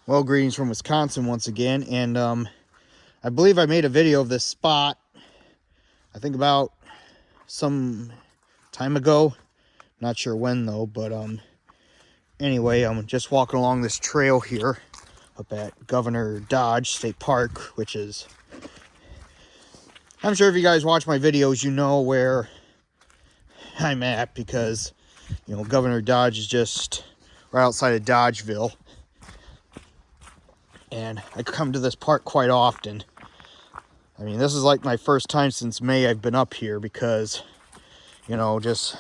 Well, greetings from Wisconsin once again, and I believe I made a video of this spot, I think about some time ago. Not sure when though, but anyway, I'm just walking along this trail here up at Governor Dodge State Park, which is, I'm sure if you guys watch my videos, you know where I'm at, because, you know, Governor Dodge is just right outside of Dodgeville. And I come to this park quite often. I mean, this is like my first time since May I've been up here, because, you know, just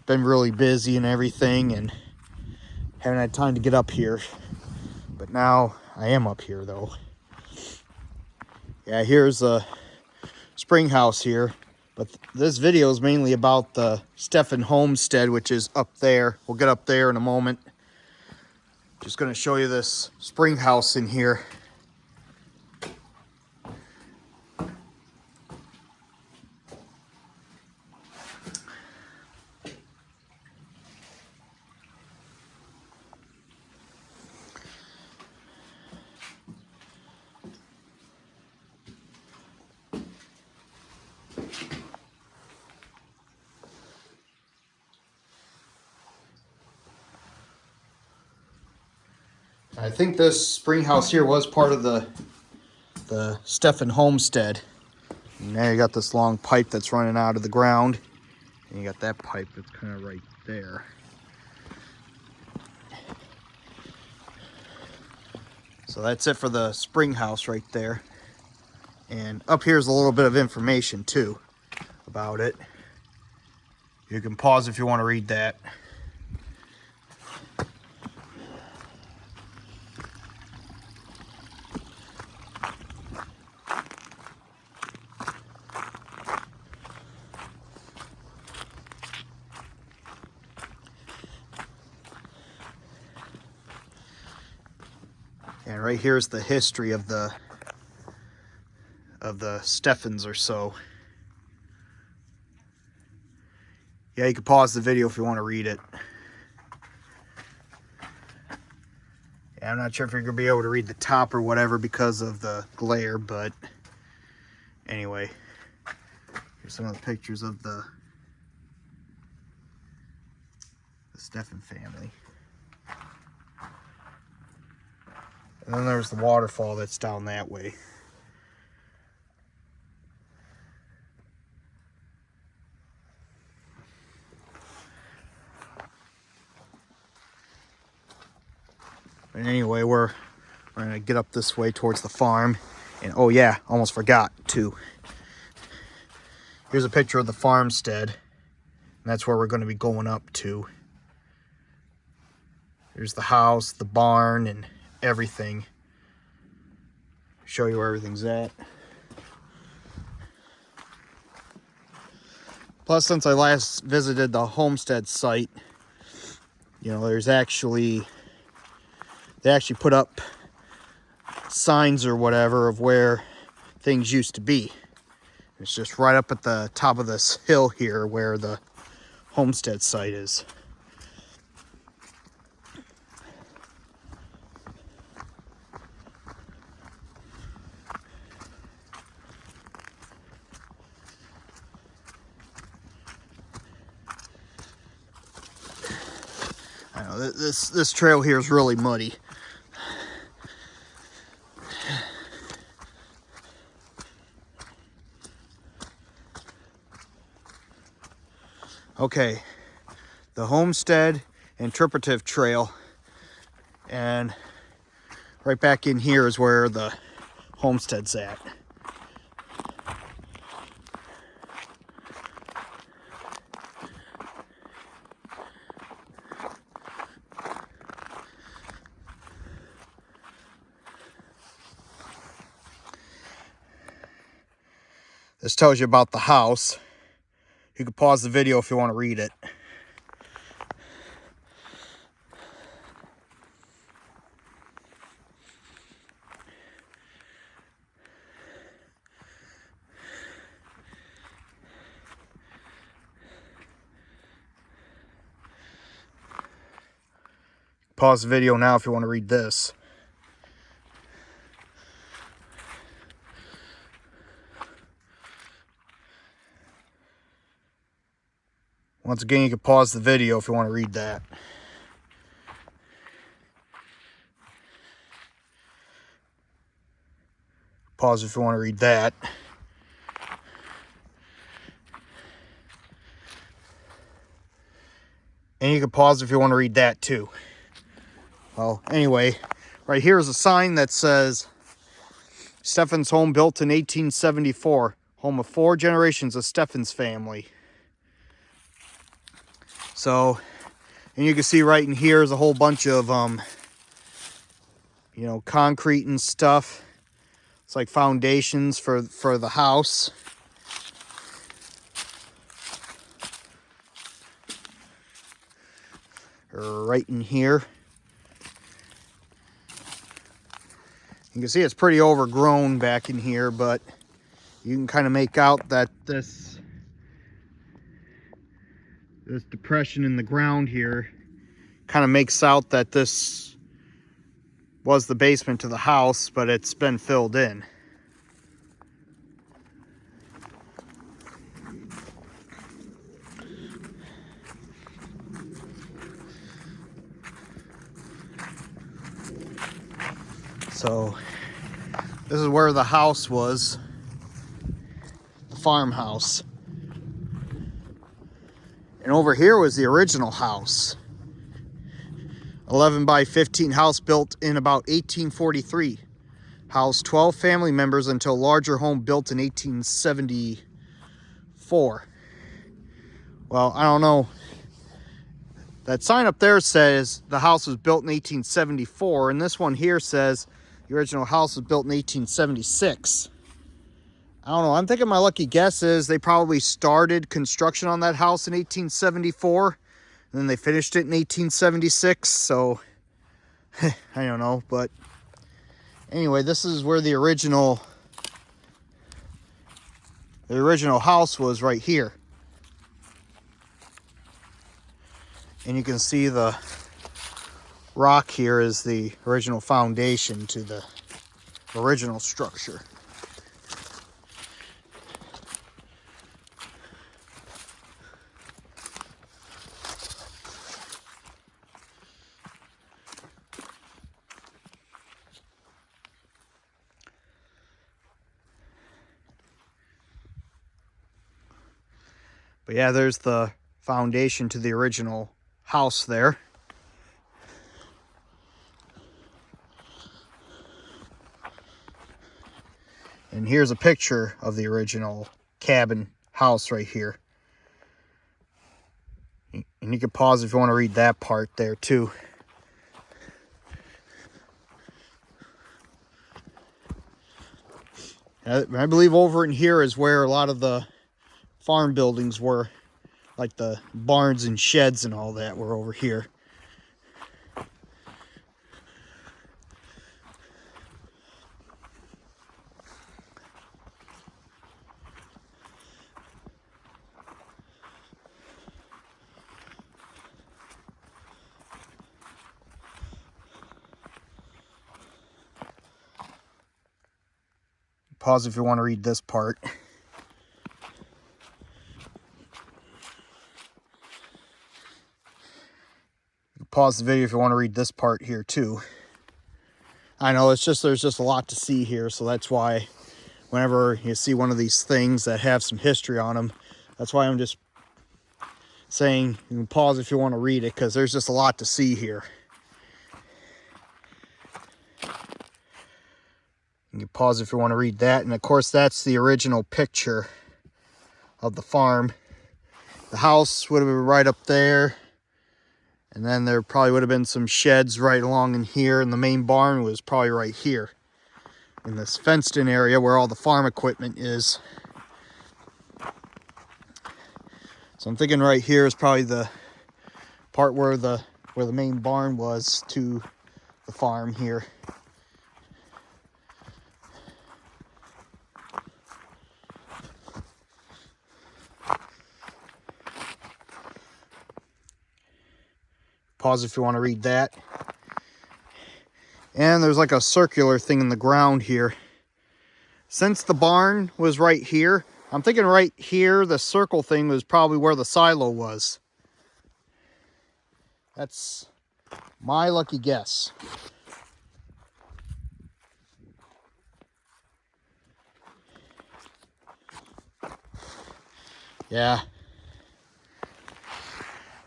been really busy and everything, and haven't had time to get up here. But now I am up here though. Yeah, here's a spring house here, but this video is mainly about the Stephen Homestead, which is up there. We'll get up there in a moment. Just going to show you this spring house in here. I think this spring house here was part of the Stephen Homestead. And now you got this long pipe that's running out of the ground, and you got that pipe that's kind of right there. So that's it for the spring house right there. And up here's a little bit of information too about it. You can pause if you want to read that. And right here's the history of the Stephens or so. Yeah, you can pause the video if you want to read it. Yeah, I'm not sure if you're going to be able to read the top or whatever because of the glare, but anyway, here's some of the pictures of the Stephen family. And then there's the waterfall that's down that way. But anyway, we're going to get up this way towards the farm. And oh yeah, almost forgot too. Here's a picture of the farmstead. And that's where we're going to be going up to. There's the house, the barn, and everything. Show you where everything's at. Plus, since I last visited the homestead site, you know, they actually put up signs or whatever of where things used to be. It's just right up at the top of this hill here where the homestead site is. I know this trail here is really muddy. Okay, the Homestead Interpretive Trail, and right back in here is where the homestead's at. This tells you about the house. You can pause the video if you want to read it. Pause the video now if you want to read this. Once again, you can pause the video if you want to read that. Pause if you want to read that. And you can pause if you want to read that too. Well, anyway, right here is a sign that says, Steffens home built in 1874. Home of 4 generations of Steffens family. So, and you can see right in here is a whole bunch of, you know, concrete and stuff. It's like foundations for the house. Right in here. You can see it's pretty overgrown back in here, but you can kind of make out that this depression in the ground here kind of makes out that this was the basement to the house, but it's been filled in. So this is where the house was, the farmhouse. And over here was the original house. 11 by 15 house built in about 1843. Housed 12 family members until larger home built in 1874. Well, I don't know. That sign up there says the house was built in 1874, and this one here says the original house was built in 1876. I don't know. I'm thinking my lucky guess is they probably started construction on that house in 1874, and then they finished it in 1876. So, I don't know. But anyway, this is where the original house was, right here. And you can see the rock here is the original foundation to the original structure. But yeah, there's the foundation to the original house there. And here's a picture of the original cabin house right here. And you can pause if you want to read that part there too. I believe over in here is where a lot of the farm buildings were, like the barns and sheds and all that were over here. Pause if you want to read this part. Pause the video if you want to read this part here too. I know it's just, there's just a lot to see here, so that's why whenever you see one of these things that have some history on them, that's why I'm just saying you can pause if you want to read it, because there's just a lot to see here. You can pause if you want to read that. And of course, that's the original picture of the farm. The house would have been right up there. And then there probably would have been some sheds right along in here. And the main barn was probably right here in this fenced-in area where all the farm equipment is. So I'm thinking right here is probably the part where the main barn was to the farm here. Pause if you want to read that. And there's like a circular thing in the ground here. Since the barn was right here, I'm thinking right here, the circle thing was probably where the silo was. That's my lucky guess. Yeah.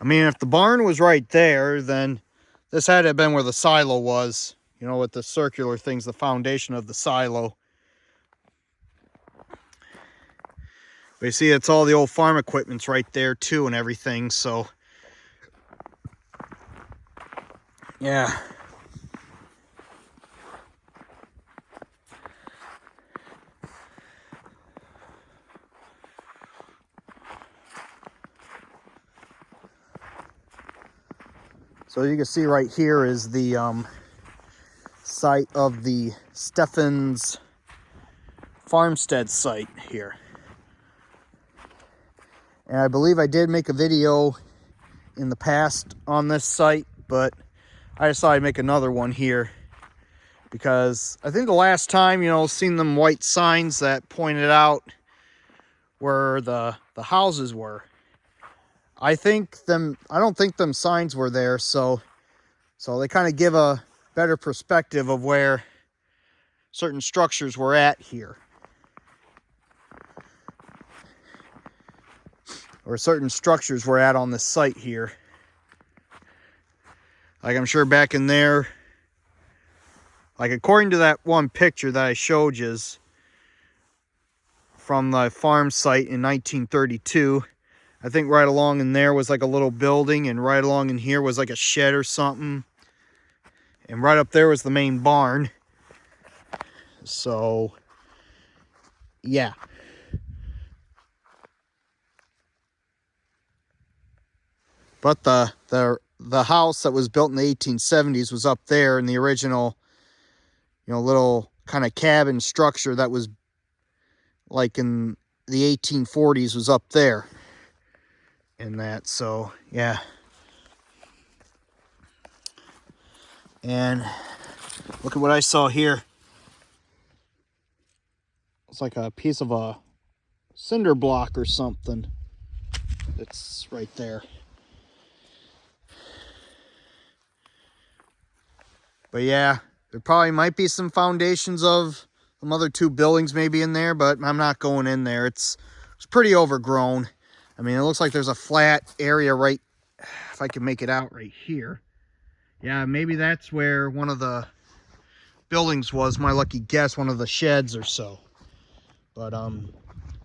I mean, if the barn was right there, then this had to have been where the silo was. You know, with the circular things, the foundation of the silo. But you see, it's all the old farm equipment's right there too and everything, so yeah. So you can see right here is the site of the Steffens Farmstead site here. And I believe I did make a video in the past on this site, but I decided to make another one here because I think the last time, you know, seen them white signs that pointed out where the houses were. I don't think them signs were there, so they kind of give a better perspective of where certain structures were at here. Or certain structures were at on this site here. Like I'm sure back in there, like according to that one picture that I showed you from the farm site in 1932, I think right along in there was like a little building, and right along in here was like a shed or something. And right up there was the main barn. So, yeah. But the house that was built in the 1870s was up there, in the original, you know, little kind of cabin structure that was like in the 1840s was up there. And that, so yeah. And look at what I saw here. It's like a piece of a cinder block or something. It's right there. But yeah, there probably might be some foundations of some other two buildings maybe in there, but I'm not going in there. It's pretty overgrown. I mean, it looks like there's a flat area right, if I can make it out right here. Yeah, maybe that's where one of the buildings was, my lucky guess, one of the sheds or so. But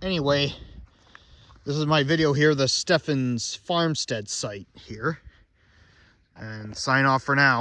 anyway, this is my video here, the Steffens Farmstead site here. And sign off for now.